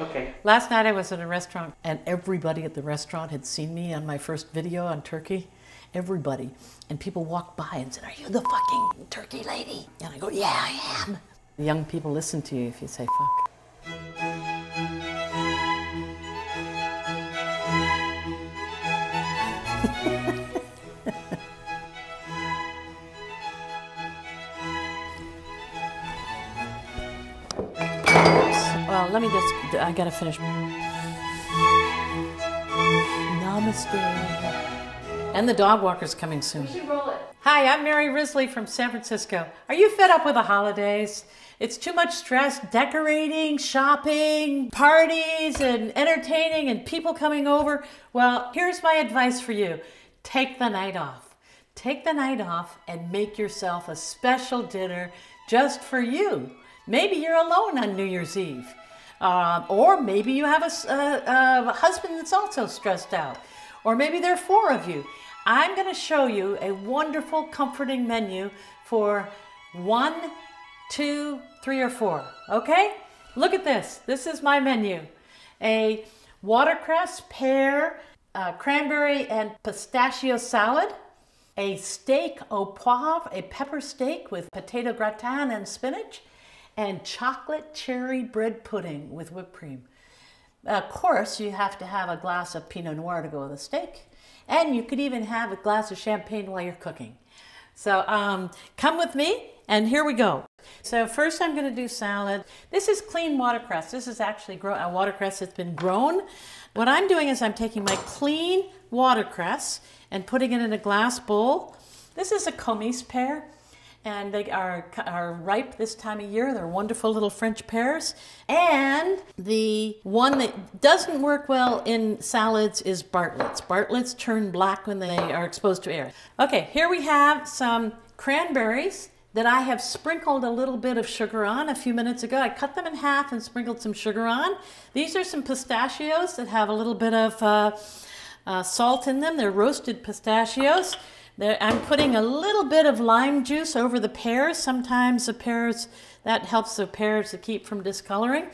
Okay. Last night I was at a restaurant and everybody at the restaurant had seen me on my first video on turkey. Everybody. And people walked by and said, "Are you the fucking turkey lady?" And I go, "Yeah, I am." The young people listen to you if you say fuck. Well, let me just, I gotta finish. Namaste. And the dog walker's coming soon. We should roll it. Hi, I'm Mary Risley from San Francisco. Are you fed up with the holidays? It's too much stress, decorating, shopping, parties, and entertaining, and people coming over. Well, here's my advice for you. Take the night off. Take the night off and make yourself a special dinner just for you. Maybe you're alone on New Year's Eve. Or maybe you have a husband that's also stressed out. Or maybe there are 4 of you. I'm going to show you a wonderful, comforting menu for 1, 2, 3, or 4. Okay? Look at this. This is my menu. A watercress, pear, cranberry, and pistachio salad. A steak au poivre, a pepper steak with potato gratin and spinach. And chocolate cherry bread pudding with whipped cream. Of course, you have to have a glass of Pinot Noir to go with the steak. And you could even have a glass of champagne while you're cooking. So come with me, and here we go. So first I'm going to do salad. This is clean watercress. This is actually a watercress that's been grown. What I'm doing is I'm taking my clean watercress and putting it in a glass bowl. This is a Comis pear. And they are ripe this time of year. They're wonderful little French pears. And the one that doesn't work well in salads is Bartlett's. Bartlett's turn black when they are exposed to air. Okay, here we have some cranberries that I have sprinkled a little bit of sugar on a few minutes ago. I cut them in half and sprinkled some sugar on. These are some pistachios that have a little bit of salt in them. They're roasted pistachios. I'm putting a little bit of lime juice over the pears. Sometimes the pears, that helps the pears to keep from discoloring.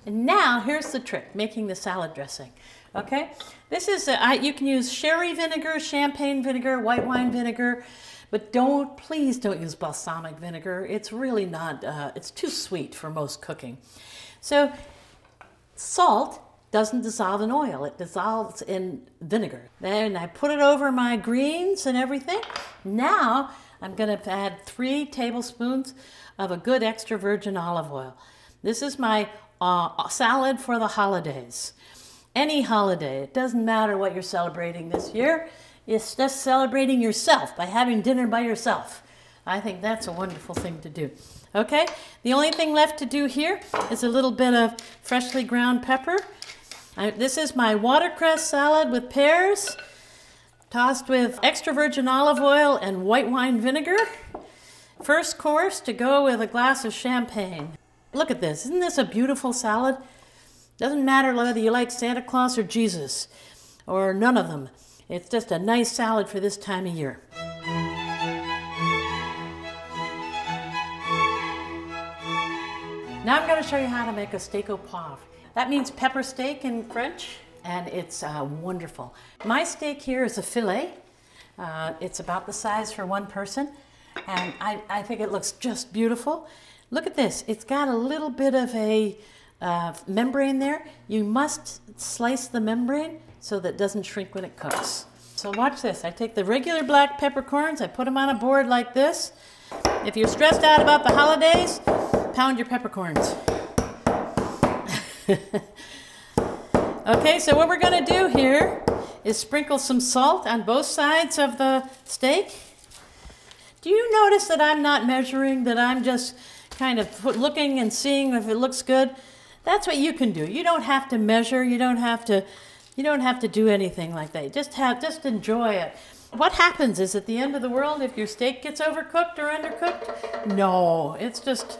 And now here's the trick, making the salad dressing. Okay, this is, you can use sherry vinegar, champagne vinegar, white wine vinegar, but please don't use balsamic vinegar. It's really not, it's too sweet for most cooking. So salt doesn't dissolve in oil, it dissolves in vinegar. Then I put it over my greens and everything. Now I'm going to add 3 tablespoons of a good extra virgin olive oil. This is my salad for the holidays. Any holiday, it doesn't matter what you're celebrating this year, it's just celebrating yourself by having dinner by yourself. I think that's a wonderful thing to do. Okay, the only thing left to do here is a little bit of freshly ground pepper. This is my watercress salad with pears, tossed with extra virgin olive oil and white wine vinegar. First course to go with a glass of champagne. Look at this. Isn't this a beautiful salad? Doesn't matter whether you like Santa Claus or Jesus, or none of them. It's just a nice salad for this time of year. Now I'm going to show you how to make a steak au poivre. That means pepper steak in French, and it's wonderful. My steak here is a filet. It's about the size for 1 person, and I think it looks just beautiful. Look at this. It's got a little bit of a membrane there. You must slice the membrane so that it doesn't shrink when it cooks. So watch this. I take the regular black peppercorns, I put them on a board like this. If you're stressed out about the holidays, pound your peppercorns. Okay, so what we're going to do here is sprinkle some salt on both sides of the steak. Do you notice that I'm not measuring, that I'm just kind of looking and seeing if it looks good? That's what you can do. You don't have to measure, you don't have to do anything like that. Just enjoy it. What happens is at the end of the world if your steak gets overcooked or undercooked? No, it's just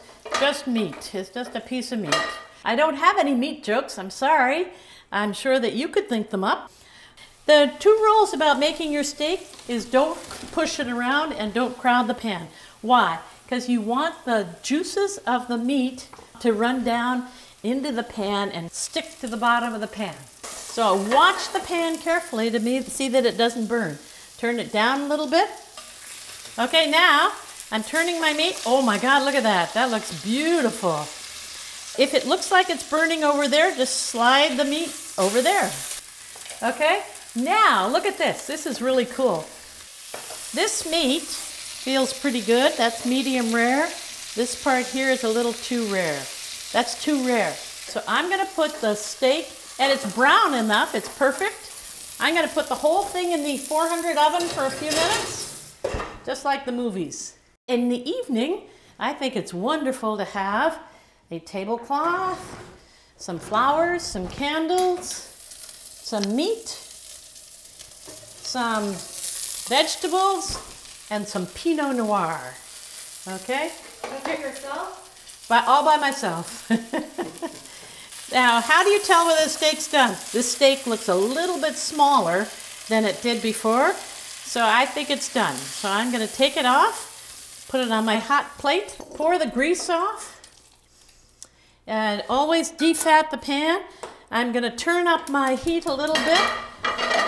meat. It's just a piece of meat. I don't have any meat jokes, I'm sorry. I'm sure that you could think them up. The 2 rules about making your steak is don't push it around and don't crowd the pan. Why? Because you want the juices of the meat to run down into the pan and stick to the bottom of the pan. So I watch the pan carefully to see that it doesn't burn. Turn it down a little bit. Okay, now I'm turning my meat. Oh my God, look at that. That looks beautiful. If it looks like it's burning over there, just slide the meat over there. Okay, now look at this. This is really cool. This meat feels pretty good. That's medium rare. This part here is a little too rare. That's too rare. So I'm gonna put the steak, and it's brown enough, it's perfect. I'm gonna put the whole thing in the 400 oven for a few minutes, just like the movies. In the evening, I think it's wonderful to have a tablecloth, some flowers, some candles, some meat, some vegetables, and some Pinot Noir. Okay? By yourself? All by myself. Now, how do you tell whether the steak's done? This steak looks a little bit smaller than it did before, so I think it's done. So I'm going to take it off, put it on my hot plate, pour the grease off, and always defat the pan. I'm going to turn up my heat a little bit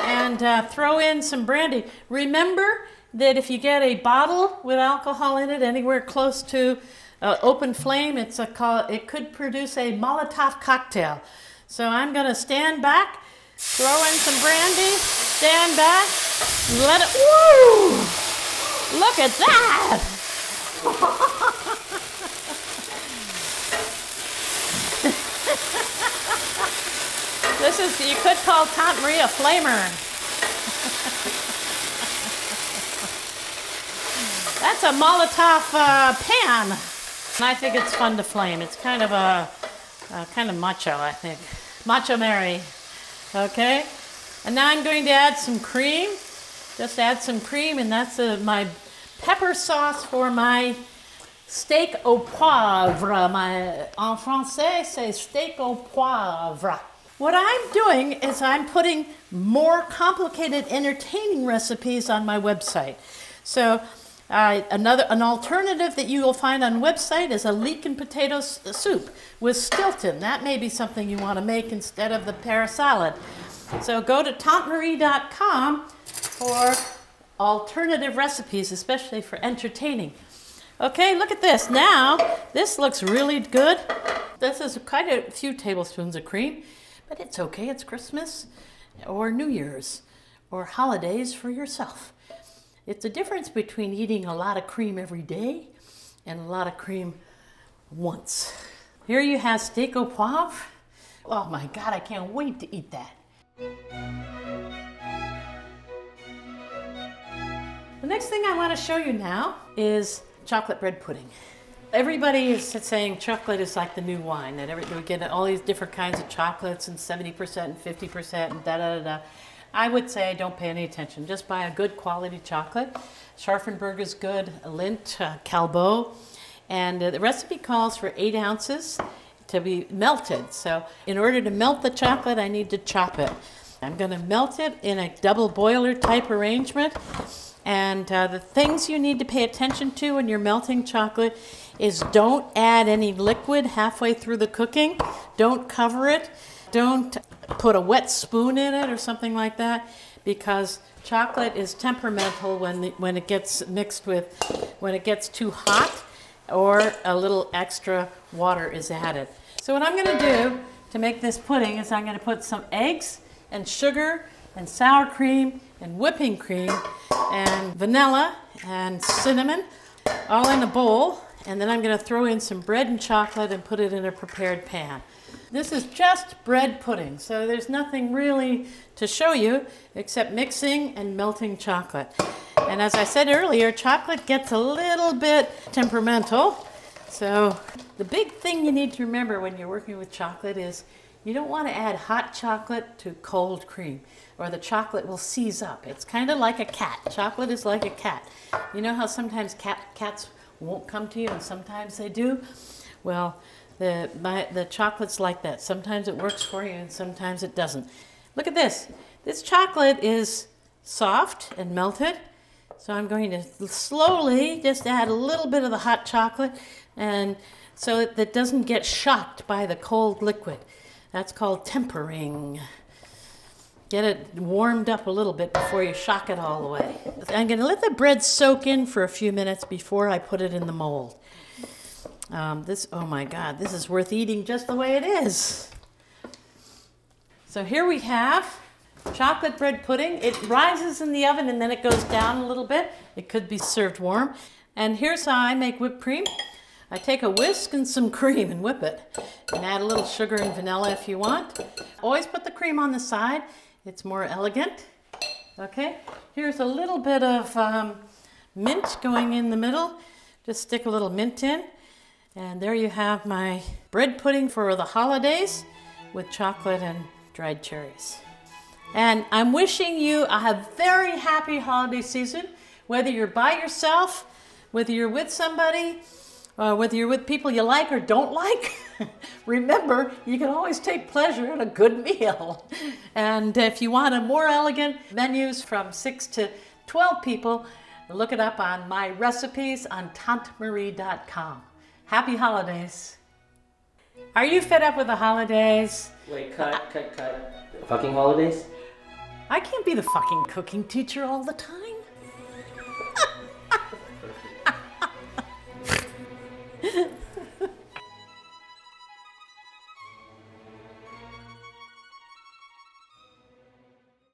and throw in some brandy. Remember that if you get a bottle with alcohol in it anywhere close to open flame, it could produce a Molotov cocktail. So I'm going to stand back, throw in some brandy, stand back, let it, woo! Look at that! This is, you could call Tante Marie a flamer. That's a Molotov pan. And I think it's fun to flame. It's kind of macho, I think. Macho Mary. Okay? And now I'm going to add some cream. Just add some cream, and that's my pepper sauce for my steak au poivre. En français, c'est steak au poivre. What I'm doing is I'm putting more complicated, entertaining recipes on my website. So an alternative that you will find on website is a leek and potato soup with Stilton. That may be something you want to make instead of the pear salad. So go to tantemarie.com for alternative recipes, especially for entertaining. Okay, look at this. Now, this looks really good. This is quite a few tablespoons of cream, but it's okay. It's Christmas or New Year's or holidays for yourself. It's the difference between eating a lot of cream every day and a lot of cream once. Here you have steak au poivre. Oh my God, I can't wait to eat that. The next thing I want to show you now is chocolate bread pudding. Everybody is saying chocolate is like the new wine, that we get all these different kinds of chocolates and 70% and 50% and da-da-da-da. I would say don't pay any attention. Just buy a good quality chocolate. Scharfenberg is good, Lindt, Calbo. And the recipe calls for 8 ounces to be melted. So in order to melt the chocolate, I need to chop it. I'm going to melt it in a double boiler type arrangement. And the things you need to pay attention to when you're melting chocolate is don't add any liquid halfway through the cooking. Don't cover it. Don't put a wet spoon in it or something like that, because chocolate is temperamental when it gets mixed with, when it gets too hot or a little extra water is added. So what I'm going to do to make this pudding is I'm going to put some eggs and sugar and sour cream and whipping cream and vanilla and cinnamon all in a bowl, and then I'm going to throw in some bread and chocolate and put it in a prepared pan. This is just bread pudding, so there's nothing really to show you except mixing and melting chocolate. And as I said earlier, chocolate gets a little bit temperamental. So the big thing you need to remember when you're working with chocolate is you don't want to add hot chocolate to cold cream, or the chocolate will seize up. It's kind of like a cat. Chocolate is like a cat. You know how sometimes cats won't come to you and sometimes they do? Well, the chocolate's like that. Sometimes it works for you and sometimes it doesn't. Look at this. This chocolate is soft and melted. So I'm going to slowly just add a little bit of the hot chocolate and so that it doesn't get shocked by the cold liquid. That's called tempering. Get it warmed up a little bit before you shock it all the way. I'm going to let the bread soak in for a few minutes before I put it in the mold. Oh my God, this is worth eating just the way it is. So here we have chocolate bread pudding. It rises in the oven and then it goes down a little bit. It could be served warm. And here's how I make whipped cream. I take a whisk and some cream and whip it. And add a little sugar and vanilla if you want. Always put the cream on the side. It's more elegant. Okay, here's a little bit of mint going in the middle. Just stick a little mint in. And there you have my bread pudding for the holidays with chocolate and dried cherries. And I'm wishing you a very happy holiday season, whether you're by yourself, whether you're with somebody, whether you're with people you like or don't like. Remember, you can always take pleasure in a good meal. And if you want a more elegant menus from 6 to 12 people, look it up on my recipes on tantemarie.com. Happy holidays. Are you fed up with the holidays? Wait, cut. Fucking holidays? I can't be the fucking cooking teacher all the time.